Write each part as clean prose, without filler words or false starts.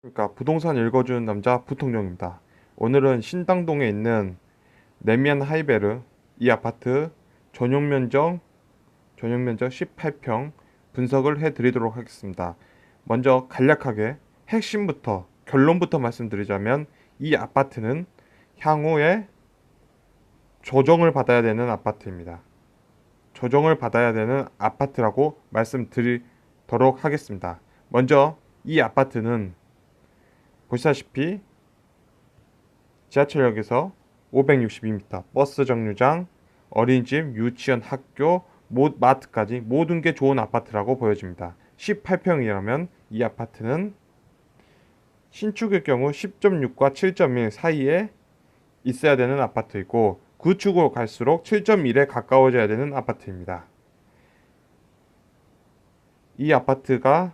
그러니까 부동산 읽어주는 남자 부통령입니다. 오늘은 신당동에 있는 레미안 하이베르 이 아파트 전용 면적 18평 분석을 해드리도록 하겠습니다. 먼저 간략하게 핵심부터 결론부터 말씀드리자면 이 아파트는 향후에 조정을 받아야 되는 아파트입니다. 조정을 받아야 되는 아파트라고 말씀드리도록 하겠습니다. 먼저 이 아파트는 보시다시피 지하철역에서 562m, 버스 정류장, 어린이집, 유치원, 학교, 마트까지 모든 게 좋은 아파트라고 보여집니다. 18평이라면 이 아파트는 신축의 경우 10.6과 7.1 사이에 있어야 되는 아파트이고 구축으로 갈수록 7.1에 가까워져야 되는 아파트입니다. 이 아파트가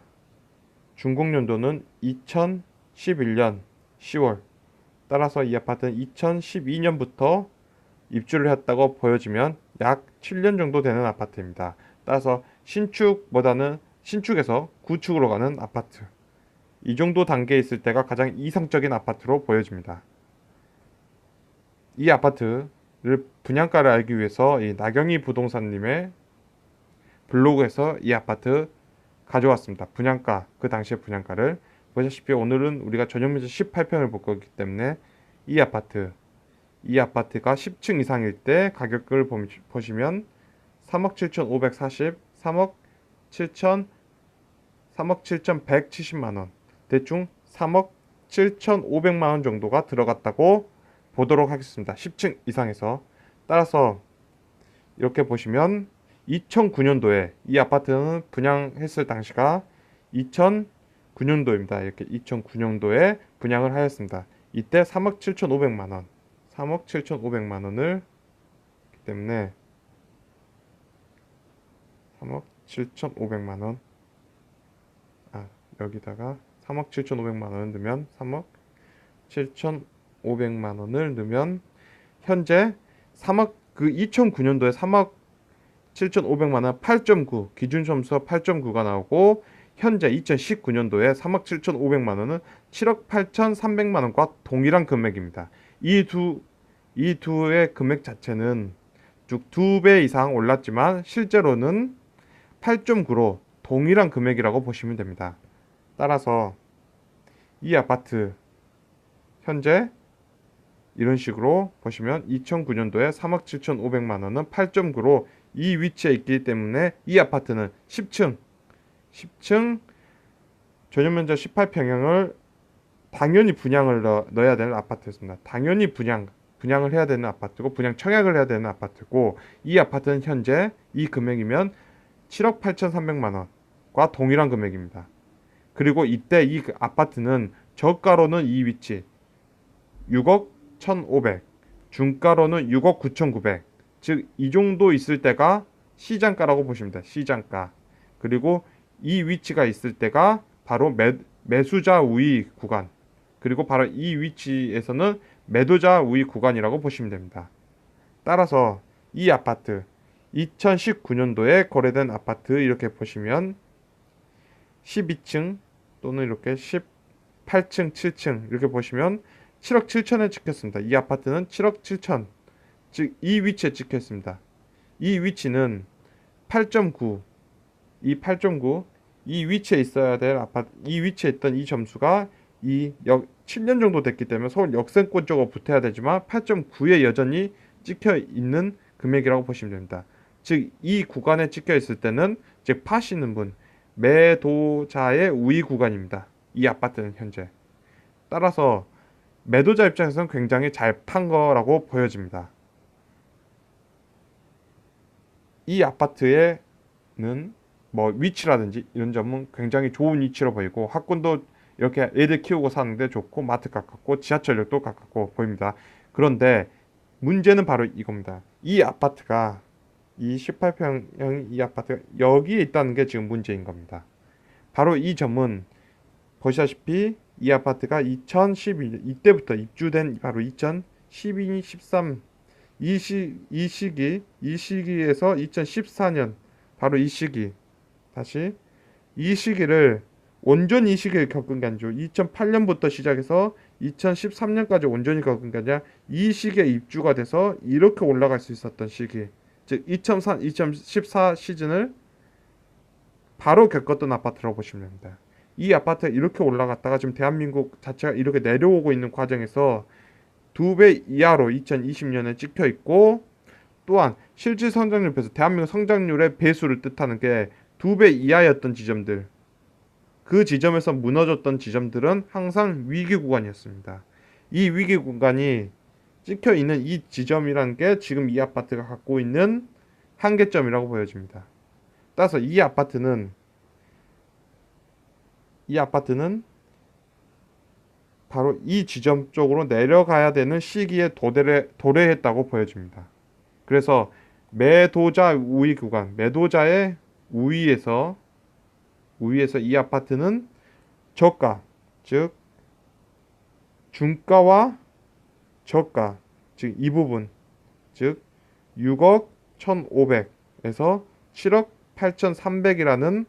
준공연도는 2011년 10월, 따라서 이 아파트는 2012년부터 입주를 했다고 보여지면 약 7년 정도 되는 아파트입니다. 따라서 신축에서 구축으로 가는 아파트, 이 정도 단계에 있을 때가 가장 이상적인 아파트로 보여집니다. 이 아파트를 분양가를 알기 위해서 이 나경희 부동산님의 블로그에서 이 아파트 가져왔습니다. 분양가, 그 당시의 분양가를 보시다시피 오늘은 우리가 전용면적 18평을 볼 거기 때문에 이 아파트가 10층 이상일 때 가격을 보시면 3억 7,540, 3억 7천, 3억 7,170만원, 대충 3억 7,500만원 정도가 들어갔다고 보도록 하겠습니다. 10층 이상에서. 따라서 이렇게 보시면 2009년도에 이 아파트는 분양했을 당시가 2009년도입니다. 이렇게 2009년도에 분양을 하였습니다. 이때 3억 7,500만원, 3억 7,500만원을 때문에 3억 7,500만원, 여기다가 3억 7,500만원을 넣으면 3억 7,500만원을 넣으면 현재 2009년도에 3억 7,500만원 8.9 기준 점수가 8.9가 나오고 현재 2019년도에 3억 7,500만원은 7억 8,300만원과 동일한 금액입니다. 이 두의 금액 자체는 쭉 2배 이상 올랐지만 실제로는 8.9로 동일한 금액이라고 보시면 됩니다. 따라서 이 아파트 현재 이런 식으로 보시면 2009년도에 3억 7,500만원은 8.9로 이 위치에 있기 때문에 이 아파트는 10층 전용면적 18평형을 당연히 분양을 넣어야 되는 아파트였습니다. 당연히 분양을 해야 되는 아파트고 분양 청약을 해야 되는 아파트고 이 아파트는 현재 이 금액이면 7억 8,300만원과 동일한 금액입니다. 그리고 이때 이 아파트는 저가로는 이 위치 6억 1,500, 중가로는 6억 9,900, 즉 이 정도 있을 때가 시장가라고 보시면 됩니다. 시장가. 그리고 이 위치가 있을 때가 바로 매수자 우위 구간, 그리고 바로 이 위치에서는 매도자 우위 구간이라고 보시면 됩니다. 따라서 이 아파트 2019년도에 거래된 아파트 이렇게 보시면 12층 또는 이렇게 18층, 7층 이렇게 보시면 7억 7천에 찍혔습니다. 이 아파트는 7억 7천, 즉 이 위치에 찍혔습니다. 이 위치는 8.9, 이 위치에 있어야 될 아파트, 이 위치에 있던 이 점수가 7년 정도 됐기 때문에 서울 역세권 쪽으로 붙어야 되지만 8.9에 여전히 찍혀 있는 금액이라고 보시면 됩니다. 즉 이 구간에 찍혀 있을 때는 즉 파시는 분, 매도자의 우위 구간입니다. 이 아파트는 현재. 따라서 매도자 입장에서는 굉장히 잘 판 거라고 보여집니다. 이 아파트에는 위치라든지 이런 점은 굉장히 좋은 위치로 보이고 학군도 이렇게 애들 키우고 사는데 좋고 마트 가깝고 지하철역도 가깝고 보입니다. 그런데 문제는 바로 이겁니다. 이 아파트가 이 18평형 이 아파트가 여기에 있다는 게 지금 문제인 겁니다. 바로 이 점은 보시다시피 이 아파트가 2011년 이때부터 입주된 바로 2012, 13 이 시기에서 2014년 바로 이 시기 이 시기를 온전히 이 시기를 겪은 게 아니죠. 2008년부터 시작해서 2013년까지 온전히 겪은 게 아니라 이 시기에 입주가 돼서 이렇게 올라갈 수 있었던 시기. 즉 2014 시즌을 바로 겪었던 아파트라고 보시면 됩니다. 이 아파트가 이렇게 올라갔다가 지금 대한민국 자체가 이렇게 내려오고 있는 과정에서 2배 이하로 2020년에 찍혀 있고, 또한 실질 성장률 배수, 대한민국 성장률의 배수를 뜻하는 게 2배 이하였던 지점들, 그 지점에서 무너졌던 지점들은 항상 위기 구간이었습니다. 이 위기 구간이 찍혀 있는 이 지점이라는 게 지금 이 아파트가 갖고 있는 한계점이라고 보여집니다. 따라서 이 아파트는 바로 이 지점 쪽으로 내려가야 되는 시기에 도래했다고 보여집니다. 그래서 매도자 우위 구간, 매도자의 우위에서 이 아파트는 저가, 즉 중가와 저가, 즉 이 부분, 즉 6억 1,500에서 7억 8,300이라는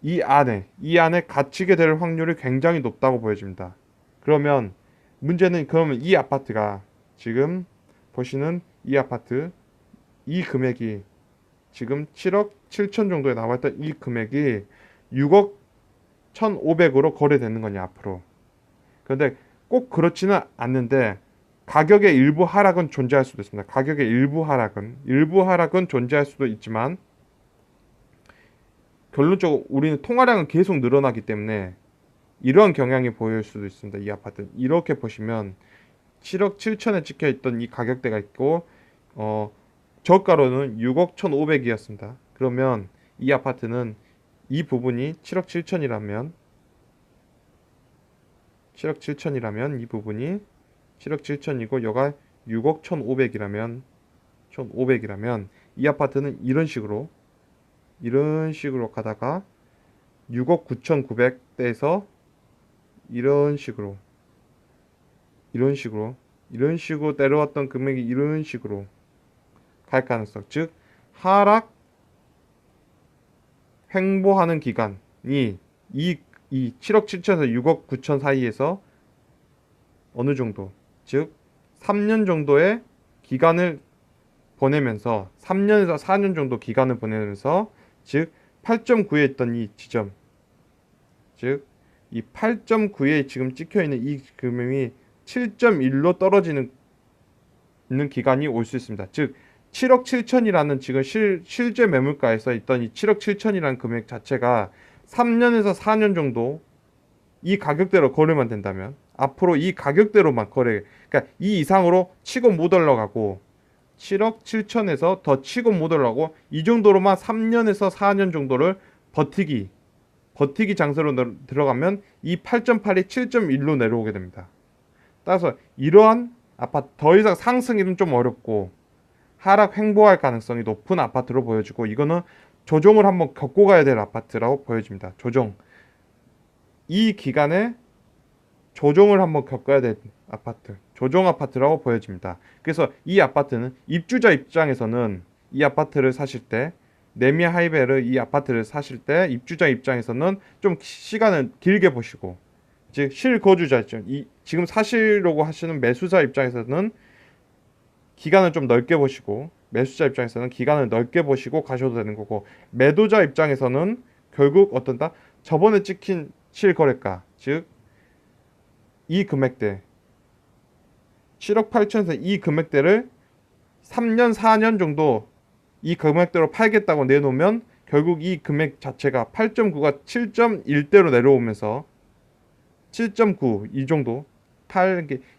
이 안에 갇히게 될 확률이 굉장히 높다고 보여집니다. 그러면 문제는, 그러면 이 아파트가 지금 보시는 이 아파트, 이 금액이 지금 7억 7천 정도에 나왔던 이 금액이 6억 1,500으로 거래되는 거냐 앞으로. 그런데 꼭 그렇지는 않는데 가격의 일부 하락은 존재할 수도 있습니다. 가격의 일부 하락은 존재할 수도 있지만 결론적으로 우리는 통화량은 계속 늘어나기 때문에 이러한 경향이 보일 수도 있습니다. 이 아파트 이렇게 보시면 7억 7천에 찍혀 있던 이 가격대가 있고, 저가로는 6억 1,500이었습니다. 그러면 이 아파트는 이 부분이 7억 7천이라면 이 부분이 7억 7천이고 여가 6억 1,500이라면 이 아파트는 이런 식으로 가다가 6억 9,900대에서 이런 식으로 내려왔던 금액이 이런 식으로 갈 가능성, 즉 하락 횡보하는 기간이 이 7억 7천에서 6억 9천 사이에서 어느 정도, 즉 3년 정도의 기간을 보내면서 3년에서 4년 정도 기간을 보내면서, 즉 8.9에 있던 이 지점, 즉 이 8.9에 지금 찍혀 있는 이 금액이 7.1로 떨어지는 기간이 올 수 있습니다. 즉 7억 7천이라는 지금 실제 매물가에서 있던 이 7억 7천이라는 금액 자체가 3년에서 4년 정도 이 가격대로 거래만 된다면, 앞으로 이 가격대로만 그러니까 이 이상으로 치고 못 올라가고 7억 7천에서 더 치고 못 올라가고 이 정도로만 3년에서 4년 정도를 버티기 장세로 들어가면 이 8.8이 7.1로 내려오게 됩니다. 따라서 이러한 아파트, 더 이상 상승이는 좀 어렵고 하락 횡보할 가능성이 높은 아파트로 보여지고, 이거는 조정을 한번 겪고 가야 될 아파트라고 보여집니다. 이 기간에 조정을 한번 겪어야 될 아파트, 조정 아파트라고 보여집니다. 그래서 이 아파트는 입주자 입장에서는 이 아파트를 사실 때, 네미아 하이베르 이 아파트를 사실 때 입주자 입장에서는 좀 시간을 길게 보시고, 즉 실거주자 입장, 지금 사시려고 하시는 매수자 입장에서는 기간을 좀 넓게 보시고, 매수자 입장에서는 기간을 넓게 보시고 가셔도 되는 거고, 매도자 입장에서는 결국 어떤다? 저번에 찍힌 실거래가, 즉 이 금액대 7억 8천에서 이 금액대를 3년 4년 정도 이 금액대로 팔겠다고 내놓으면 결국 이 금액 자체가 8.9가 7.1대로 내려오면서 7.9 이 정도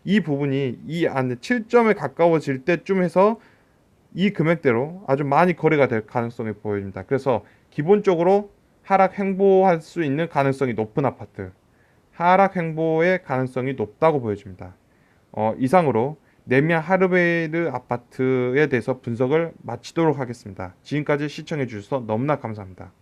이 부분이 이 안에 7점에 가까워질 때쯤 해서 이 금액대로 아주 많이 거래가 될 가능성이 보입니다. 그래서 기본적으로 하락 횡보할 수 있는 가능성이 높은 아파트, 하락 횡보의 가능성이 높다고 보여집니다. 이상으로 네미아 하르베르 아파트에 대해서 분석을 마치도록 하겠습니다. 지금까지 시청해 주셔서 너무나 감사합니다.